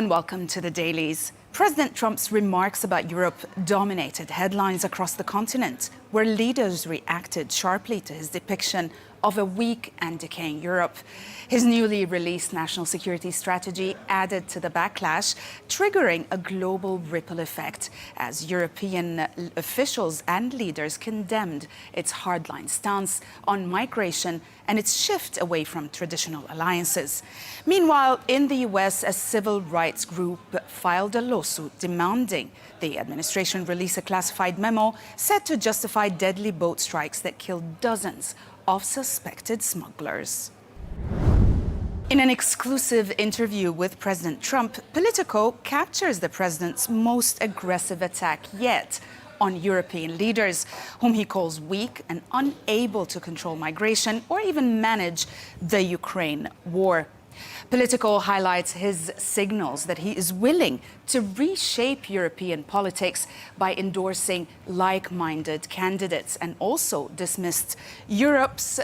and welcome to the Dailies. President Trump's remarks about Europe dominated headlines across the continent, where leaders reacted sharply to his depiction of a weak and decaying Europe. His newly released national security strategy added to the backlash, triggering a global ripple effect as European officials and leaders condemned its hardline stance on migration and its shift away from traditional alliances. Meanwhile, in the US, a civil rights group filed a lawsuit demanding the administration release a classified memo said to justify deadly boat strikes that killed dozens of suspected smugglers. In an exclusive interview with President Trump, Politico captures the president's most aggressive attack yet on European leaders, whom he calls weak and unable to control migration or even manage the Ukraine war. Politico highlights his signals that he is willing to reshape European politics by endorsing like-minded candidates and also dismissed Europe's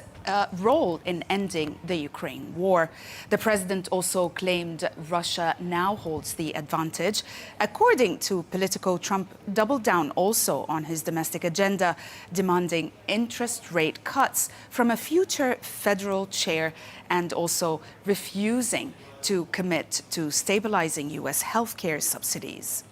role in ending the Ukraine war. The president also claimed Russia now holds the advantage. According to Politico, Trump doubled down also on his domestic agenda, demanding interest rate cuts from a future federal chair and also refusing to commit to stabilizing U.S. healthcare subsidies.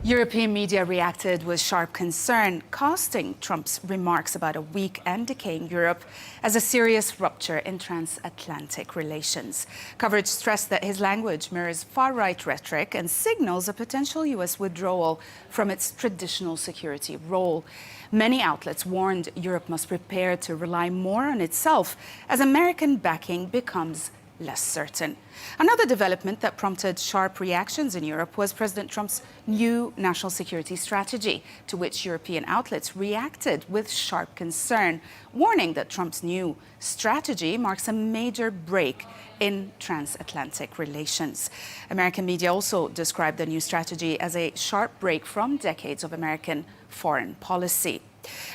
European media reacted with sharp concern, casting Trump's remarks about a weak and decaying Europe as a serious rupture in transatlantic relations. Coverage stressed that his language mirrors far-right rhetoric and signals a potential U.S. withdrawal from its traditional security role. Many outlets warned Europe must prepare to rely more on itself as American backing becomes less certain. Another development that prompted sharp reactions in Europe was President Trump's new national security strategy, to which European outlets reacted with sharp concern, warning that Trump's new strategy marks a major break in transatlantic relations. American media also described the new strategy as a sharp break from decades of American foreign policy.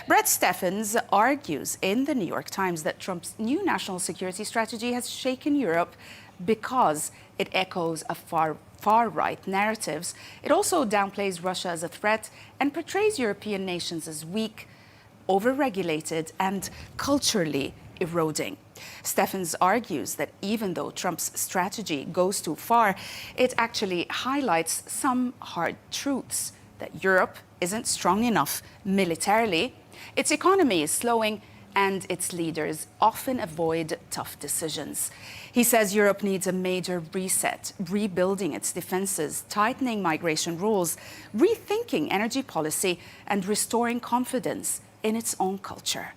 Bret Stephens argues in the New York Times that Trump's new national security strategy has shaken Europe because it echoes a far-right narratives. It also downplays Russia as a threat and portrays European nations as weak, over-regulated and culturally eroding. Stephens argues that even though Trump's strategy goes too far, it actually highlights some hard truths: that Europe isn't strong enough militarily, its economy is slowing, and its leaders often avoid tough decisions. He says Europe needs a major reset, rebuilding its defenses, tightening migration rules, rethinking energy policy, and restoring confidence in its own culture.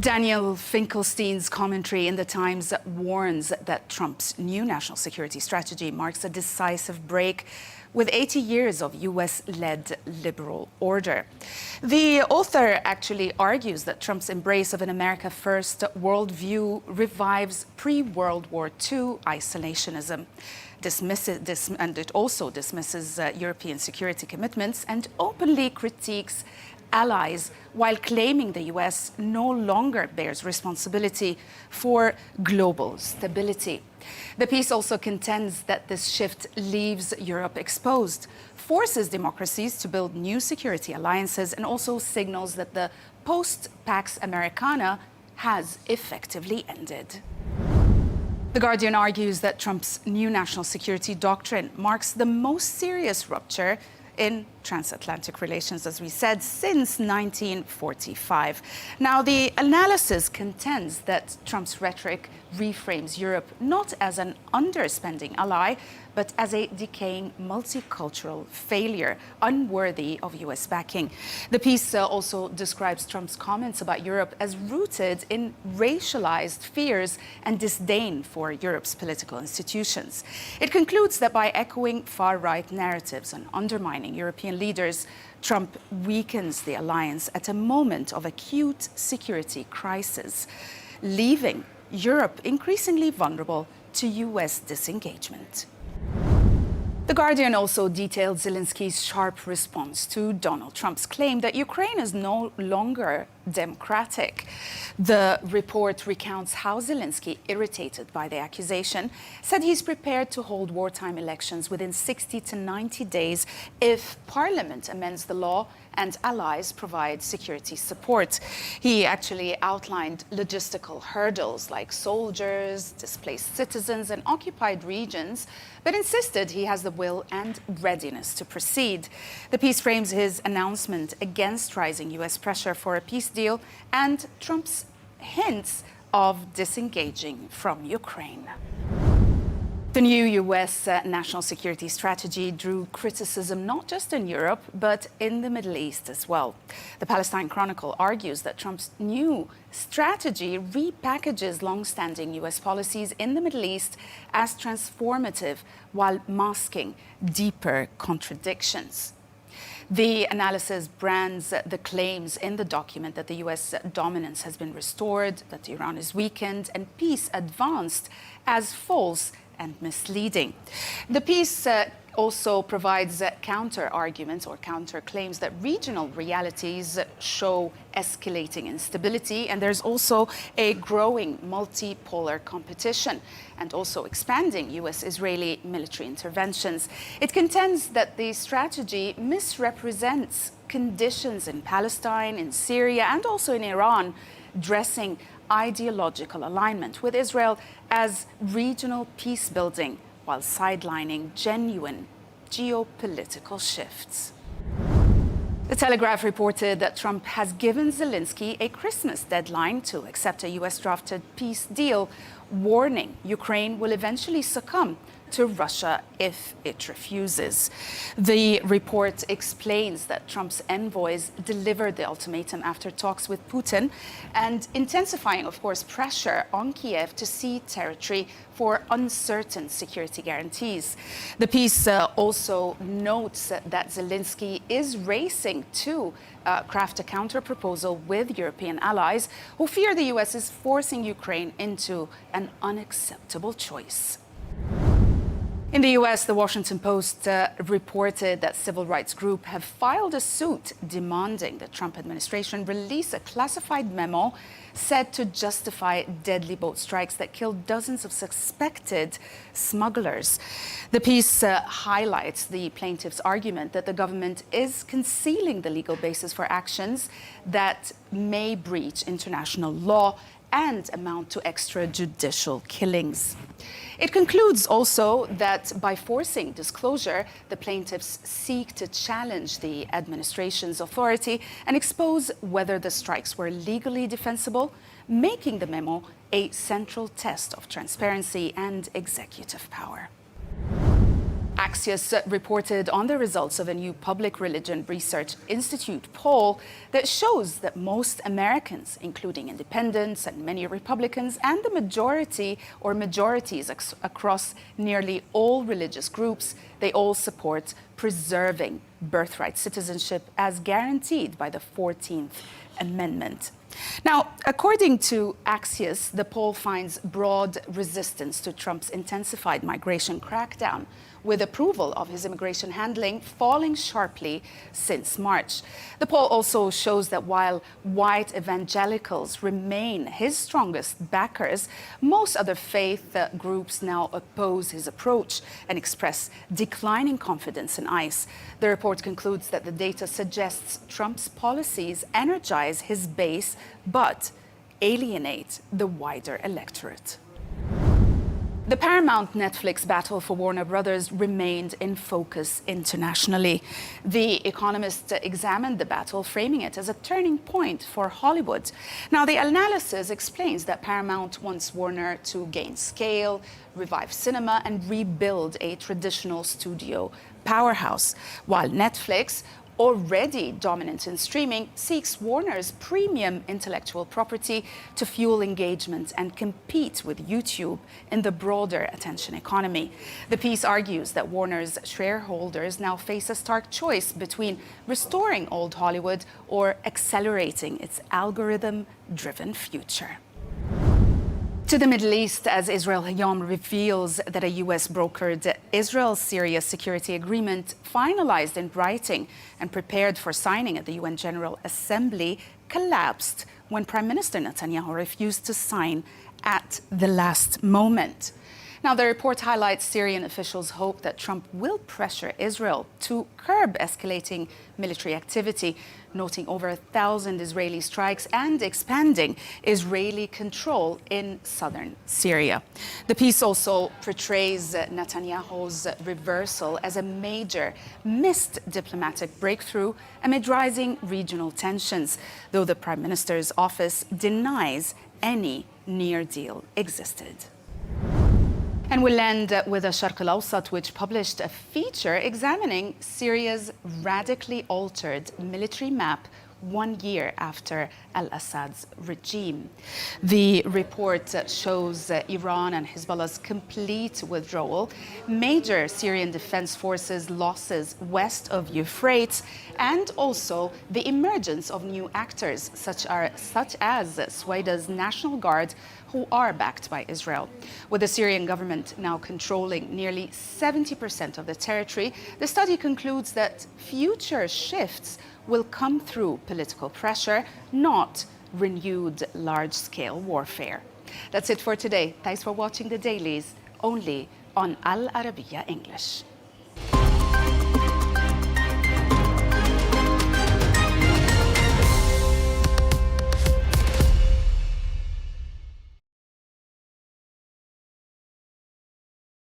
Daniel Finkelstein's commentary in The Times warns that Trump's new national security strategy marks a decisive break with 80 years of US-led liberal order. The author actually argues that Trump's embrace of an America First worldview revives pre-World War II isolationism. And it also dismisses European security commitments and openly critiques allies, while claiming the US no longer bears responsibility for global stability. The piece also contends that this shift leaves Europe exposed, forces democracies to build new security alliances, and also signals that the post-Pax Americana has effectively ended. The Guardian argues that Trump's new national security doctrine marks the most serious rupture in transatlantic relations, as we said, since 1945. Now, the analysis contends that Trump's rhetoric reframes Europe not as an underspending ally, but as a decaying multicultural failure, unworthy of US backing. The piece also describes Trump's comments about Europe as rooted in racialized fears and disdain for Europe's political institutions. It concludes that by echoing far-right narratives and undermining European leaders, Trump weakens the alliance at a moment of acute security crisis, leaving Europe increasingly vulnerable to US disengagement. The Guardian also detailed Zelensky's sharp response to Donald Trump's claim that Ukraine is no longer democratic. The report recounts how Zelensky, irritated by the accusation, said he's prepared to hold wartime elections within 60 to 90 days if Parliament amends the law and allies provide security support. He actually outlined logistical hurdles like soldiers, displaced citizens, and occupied regions, but insisted he has the will and readiness to proceed. The piece frames his announcement against rising US pressure for a peace deal and Trump's hints of disengaging from Ukraine. The new US national security strategy drew criticism not just in Europe, but in the Middle East as well. The Palestine Chronicle argues that Trump's new strategy repackages long-standing US policies in the Middle East as transformative while masking deeper contradictions. The analysis brands the claims in the document that the US dominance has been restored, that Iran is weakened, and peace advanced as false and misleading. The piece also provides counter arguments or counter claims that regional realities show escalating instability, and there's also a growing multipolar competition and also expanding US-Israeli military interventions. It contends that the strategy misrepresents conditions in Palestine, in Syria, and also in Iran, dressing ideological alignment with Israel as regional peace building while sidelining genuine geopolitical shifts. The Telegraph reported that Trump has given Zelensky a Christmas deadline to accept a US-drafted peace deal, warning Ukraine will eventually succumb to Russia if it refuses. The report explains that Trump's envoys delivered the ultimatum after talks with Putin and intensifying, of course, pressure on Kiev to cede territory for uncertain security guarantees. The piece also notes that Zelensky is racing to craft a counter-proposal with European allies who fear the US is forcing Ukraine into an unacceptable choice. In the US, the Washington Post reported that civil rights groups have filed a suit demanding the Trump administration release a classified memo said to justify deadly boat strikes that killed dozens of suspected smugglers. The piece highlights the plaintiff's argument that the government is concealing the legal basis for actions that may breach international law and amount to extrajudicial killings. It concludes also that by forcing disclosure, the plaintiffs seek to challenge the administration's authority and expose whether the strikes were legally defensible, making the memo a central test of transparency and executive power. Axios reported on the results of a new Public Religion Research Institute poll that shows that most Americans, including independents and many Republicans, and the majority or majorities across nearly all religious groups, they all support preserving birthright citizenship as guaranteed by the 14th Amendment. Now, according to Axios, the poll finds broad resistance to Trump's intensified migration crackdown, with approval of his immigration handling falling sharply since March. The poll also shows that while white evangelicals remain his strongest backers, most other faith groups now oppose his approach and express declining confidence in ICE. The report concludes that the data suggests Trump's policies energize his base but alienate the wider electorate. The Paramount Netflix battle for Warner Brothers remained in focus internationally. The Economist examined the battle, framing it as a turning point for Hollywood. Now, the analysis explains that Paramount wants Warner to gain scale, revive cinema, and rebuild a traditional studio powerhouse, while Netflix, already dominant in streaming, seeks Warner's premium intellectual property to fuel engagement and compete with YouTube in the broader attention economy. The piece argues that Warner's shareholders now face a stark choice between restoring old Hollywood or accelerating its algorithm-driven future. To the Middle East, as Israel Hayom reveals that a U.S. brokered Israel-Syria security agreement finalized in writing and prepared for signing at the UN General Assembly collapsed when Prime Minister Netanyahu refused to sign at the last moment. Now, the report highlights Syrian officials' hope that Trump will pressure Israel to curb escalating military activity, noting over 1,000 Israeli strikes and expanding Israeli control in southern Syria. The piece also portrays Netanyahu's reversal as a major missed diplomatic breakthrough amid rising regional tensions, though the Prime Minister's office denies any near deal existed. And we'll end with a Sharq al-Awsat, which published a feature examining Syria's radically altered military map 1 year after al-Assad's regime. The report shows Iran and Hezbollah's complete withdrawal, major Syrian defense forces losses west of Euphrates, and also the emergence of new actors such as Swaida's National Guard, who are backed by Israel. With the Syrian government now controlling nearly 70% of the territory, the study concludes that future shifts will come through political pressure, not renewed large-scale warfare. That's it for today. Thanks for watching the Dailies, only on Al Arabiya English.